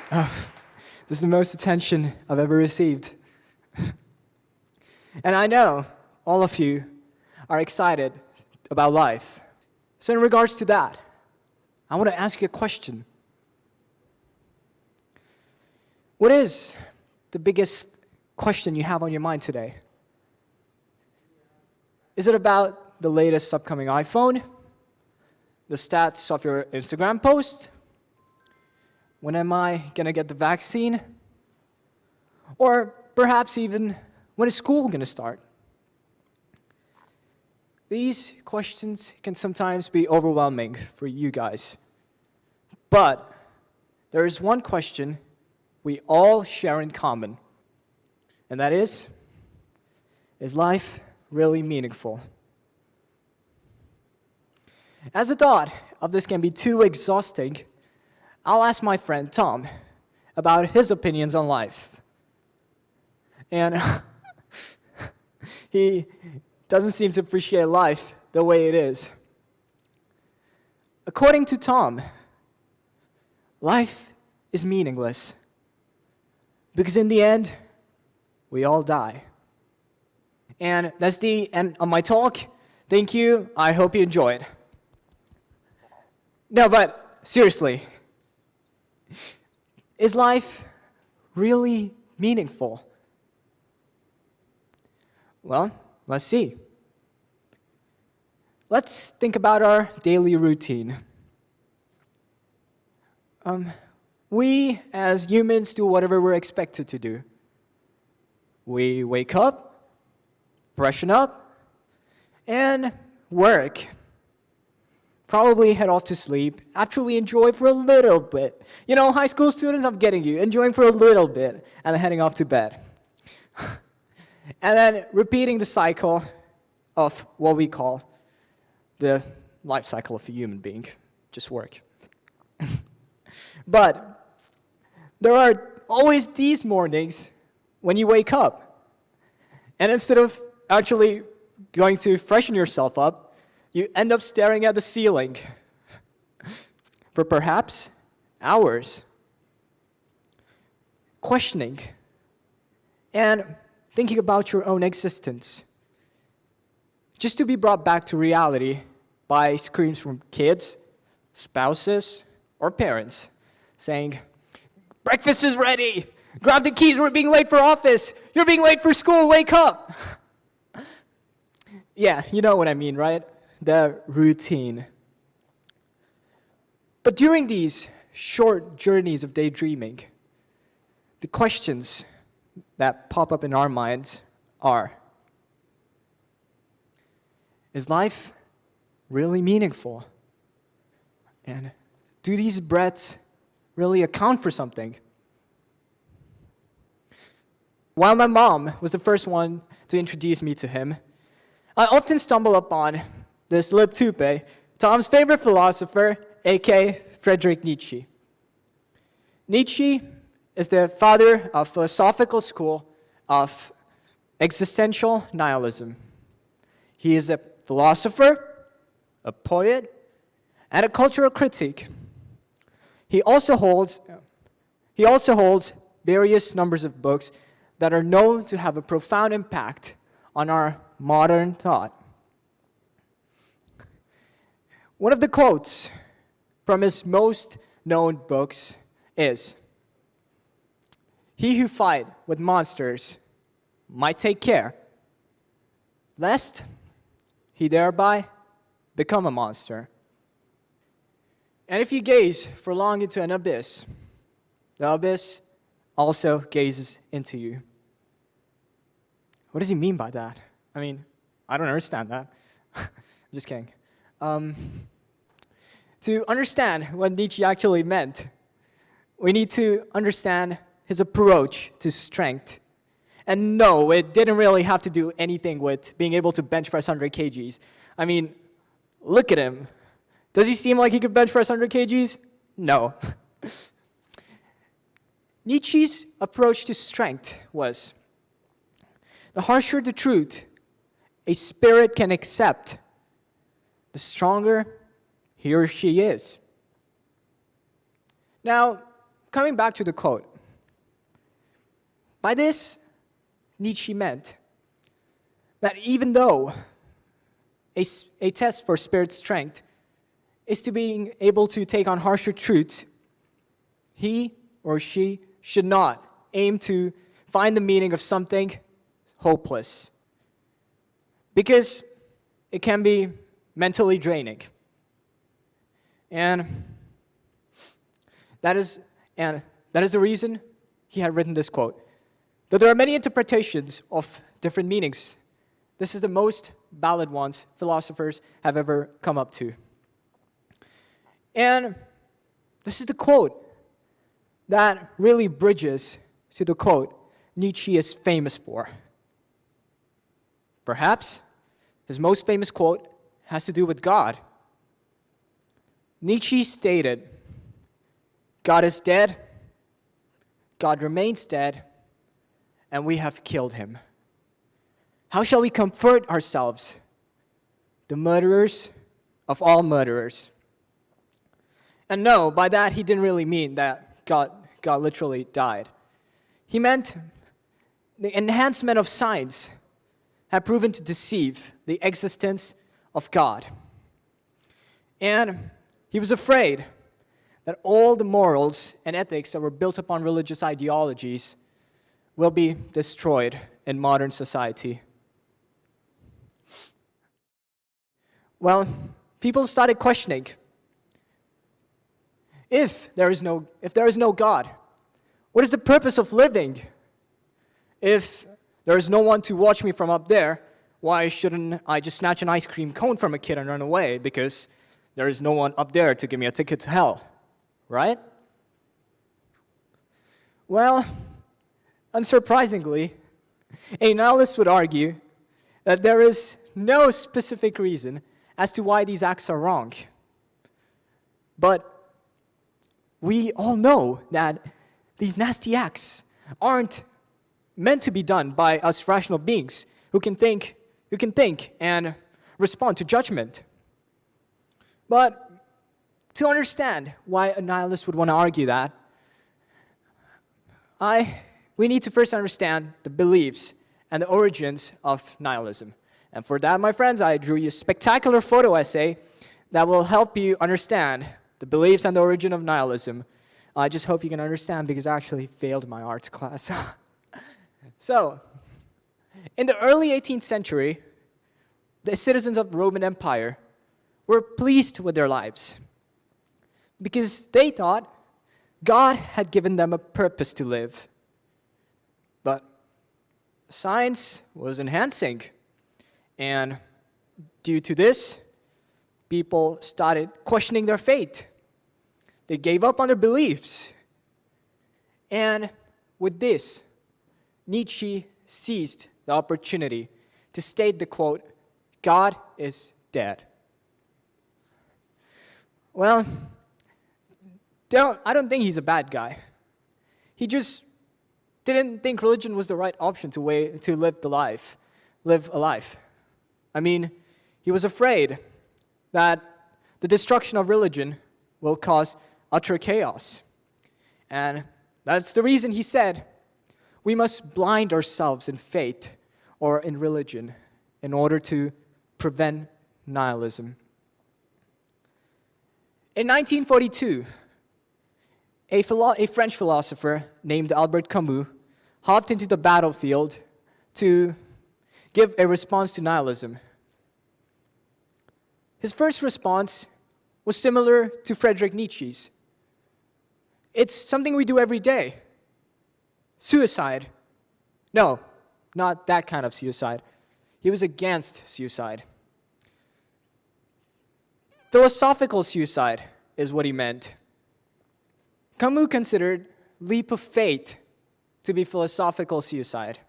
This is the most attention I've ever received. And I know all of you are excited about life. So in regards to that, I want to ask you a question. What is the biggest question you have on your mind today? Is it about the latest upcoming iPhone? The stats of your Instagram post? When am I going to get the vaccine? Or perhaps even, when is school going to start? These questions can sometimes be overwhelming for you guys. But there is one question we all share in common, and that is life really meaningful? As the thought of this can be too exhausting, I'll ask my friend Tom about his opinions on life. And he doesn't seem to appreciate life the way it is. According to Tom, life is meaningless because in the end, we all die. And that's the end of my talk. Thank you. I hope you enjoyed. No, but seriously, is life really meaningful? Well, let's see. Let's think about our daily routine. We, as humans, do whatever we're expected to do. We wake up, freshen up, and work. Probably head off to sleep after we enjoy for a little bit. You know, high school students, I'm getting you, enjoying for a little bit, and then heading off to bed. And then repeating the cycle of what we call the life cycle of a human being, just work. But there are always these mornings when you wake up, and instead of actually going to freshen yourself up, you end up staring at the ceiling for perhaps hours, questioning and thinking about your own existence, just to be brought back to reality by screams from kids, spouses, or parents saying, "Breakfast is ready! Grab the keys, we're being late for office! You're being late for school, wake up!" Yeah, you know what I mean, right? The routine. But during these short journeys of daydreaming, the questions that pop up in our minds are, is life really meaningful? And do these breaths really account for something? While my mom was the first one to introduce me to him, I often stumble upon this lib tupe, Tom's favorite philosopher, aka Friedrich Nietzsche. Nietzsche is the father of philosophical school of existential nihilism. He is a philosopher, a poet, and a cultural critic. He also holds various numbers of books that are known to have a profound impact on our modern thought. One of the quotes from his most known books is, "He who fight with monsters might take care, lest he thereby become a monster." And if you gaze for long into an abyss, the abyss also gazes into you. What does he mean by that? I mean, I don't understand that. I'm just kidding. To understand what Nietzsche actually meant, we need to understand his approach to strength. And no, it didn't really have to do anything with being able to bench press 100 kgs. I mean, look at him. Does he seem like he could bench press 100 kgs? No. Nietzsche's approach to strength was, the harsher the truth a spirit can accept, the stronger he or she is. Now, coming back to the quote, by this, Nietzsche meant that even though a test for spirit strength is to being able to take on harsher truths, he or she should not aim to find the meaning of something hopeless, because it can be mentally draining. And that is the reason he had written this quote. Though there are many interpretations of different meanings, this is the most valid ones philosophers have ever come up to. And this is the quote that really bridges to the quote Nietzsche is famous for. Perhaps his most famous quote has to do with God. Nietzsche stated, "God is dead, God remains dead, and we have killed him. How shall we comfort ourselves, the murderers of all murderers?" And no, by that he didn't really mean that God literally died. He meant the enhancement of science had proven to deceive the existence of God. And he was afraid that all the morals and ethics that were built upon religious ideologies will be destroyed in modern society. Well, people started questioning, if there is no God, what is the purpose of living? If there is no one to watch me from up there, why shouldn't I just snatch an ice cream cone from a kid and run away? Because there is no one up there to give me a ticket to hell, right? Well, unsurprisingly, a nihilist would argue that there is no specific reason as to why these acts are wrong. But we all know that these nasty acts aren't meant to be done by us rational beings who can think and respond to judgment. But to understand why a nihilist would want to argue that, we need to first understand the beliefs and the origins of nihilism. And for that, my friends, I drew you a spectacular photo essay that will help you understand the beliefs and the origin of nihilism. I just hope you can understand, because I actually failed my arts class. So, in the early 18th century, the citizens of the Roman Empire were pleased with their lives because they thought God had given them a purpose to live. But science was enhancing, and due to this, people started questioning their faith. They gave up on their beliefs. And with this, Nietzsche seized the opportunity to state the quote, "God is dead." Well, I don't think he's a bad guy. He just didn't think religion was the right option to live a life. I mean, he was afraid that the destruction of religion will cause utter chaos. And that's the reason he said, we must blind ourselves in faith or in religion in order to prevent nihilism. In 1942, a French philosopher named Albert Camus hopped into the battlefield to give a response to nihilism. His first response was similar to Friedrich Nietzsche's. It's something we do every day. Suicide. No, not that kind of suicide. He was against suicide. Philosophical suicide is what he meant. Camus considered leap of faith to be philosophical suicide,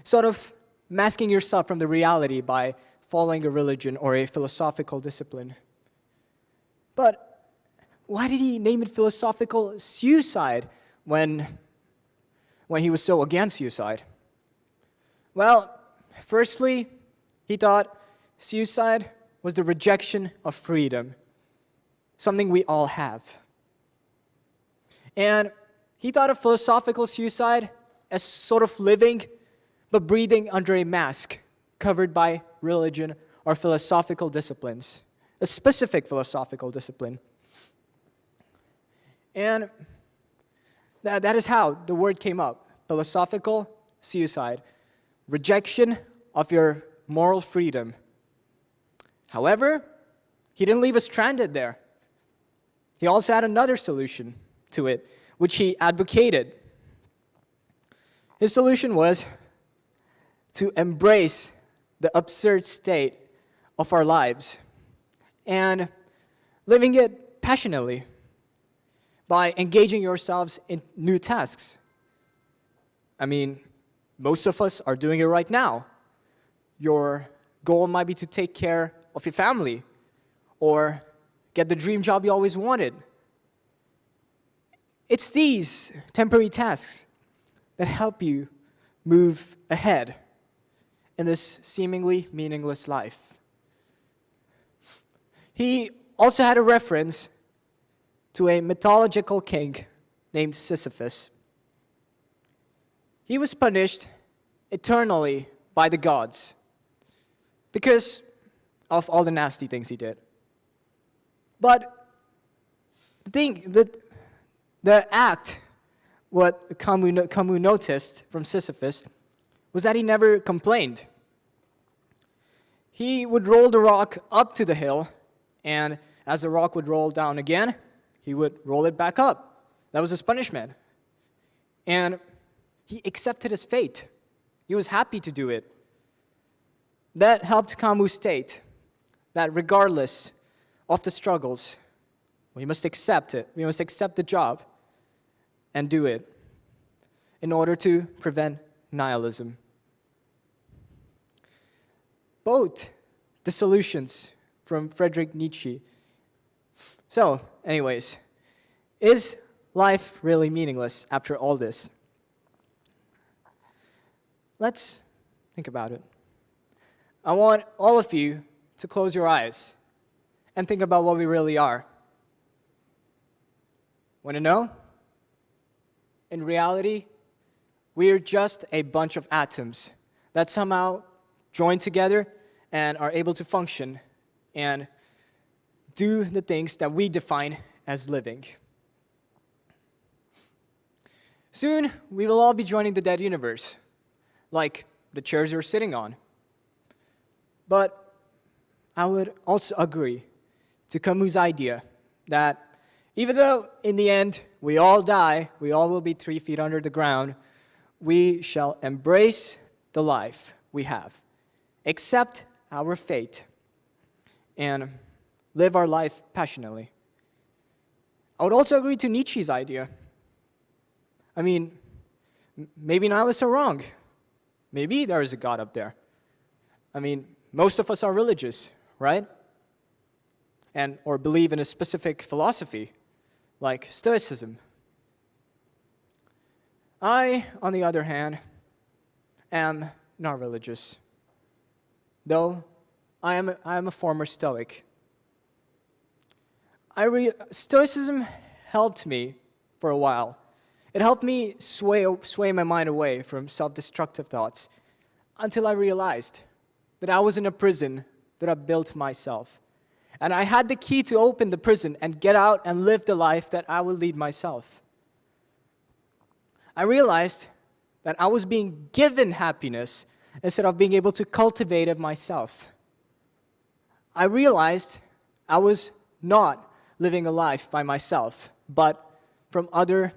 sort of masking yourself from the reality by following a religion or a philosophical discipline. But why did he name it philosophical suicide when he was so against suicide? Well, firstly, he thought suicide was the rejection of freedom, something we all have. And he thought of philosophical suicide as sort of living but breathing under a mask covered by religion or philosophical disciplines, a specific philosophical discipline. And that is how the word came up, philosophical suicide, rejection of your moral freedom. However, he didn't leave us stranded there. He also had another solution to it, which he advocated. His solution was to embrace the absurd state of our lives and living it passionately by engaging yourselves in new tasks. I mean, most of us are doing it right now. Your goal might be to take care of your family or get the dream job you always wanted. It's these temporary tasks that help you move ahead in this seemingly meaningless life. He also had a reference to a mythological king named Sisyphus. He was punished eternally by the gods because of all the nasty things he did. But the act, what Camus noticed from Sisyphus, was that he never complained. He would roll the rock up to the hill, and as the rock would roll down again, he would roll it back up. That was his punishment. And he accepted his fate. He was happy to do it. That helped Camus state that regardless of the struggles, we must accept it. We must accept the job and do it in order to prevent nihilism. Both the solutions from Friedrich Nietzsche. So, anyways, is life really meaningless after all this? Let's think about it. I want all of you to close your eyes and think about what we really are. Want to know? In reality, we are just a bunch of atoms that somehow join together and are able to function and do the things that we define as living. Soon, we will all be joining the dead universe, like the chairs you're sitting on. But I would also agree to Camus' idea that even though in the end we all die, we all will be 3 feet under the ground, we shall embrace the life we have, accept our fate, and live our life passionately. I would also agree to Nietzsche's idea. I mean, maybe nihilists are wrong. Maybe there is a God up there. I mean, most of us are religious, right? Or believe in a specific philosophy, like Stoicism. I, on the other hand, am not religious, though I am a former Stoic. Stoicism helped me for a while. It helped me sway my mind away from self-destructive thoughts until I realized that I was in a prison that I built myself. And I had the key to open the prison and get out and live the life that I would lead myself. I realized that I was being given happiness instead of being able to cultivate it myself. I realized I was not living a life by myself, but from other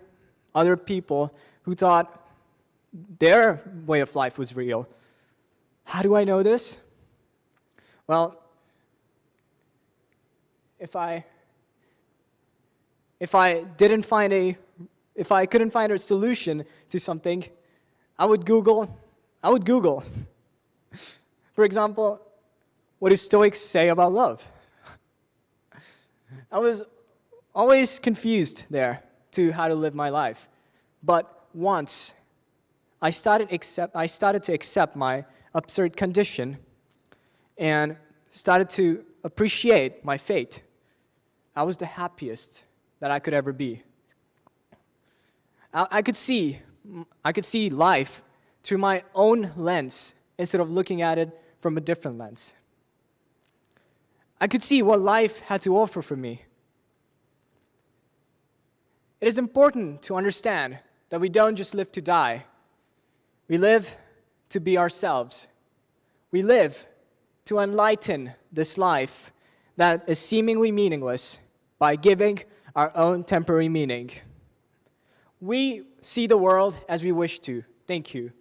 people who thought their way of life was real. How do I know this? Well, if I couldn't find a solution to something, I would Google. For example, what do Stoics say about love? I was always confused there to how to live my life. But once I started to accept my absurd condition and started to appreciate my fate, I was the happiest that I could ever be. I could see life through my own lens instead of looking at it from a different lens. I could see what life had to offer for me. It is important to understand that we don't just live to die. We live to be ourselves. We live to enlighten this life that is seemingly meaningless by giving our own temporary meaning. We see the world as we wish to. Thank you.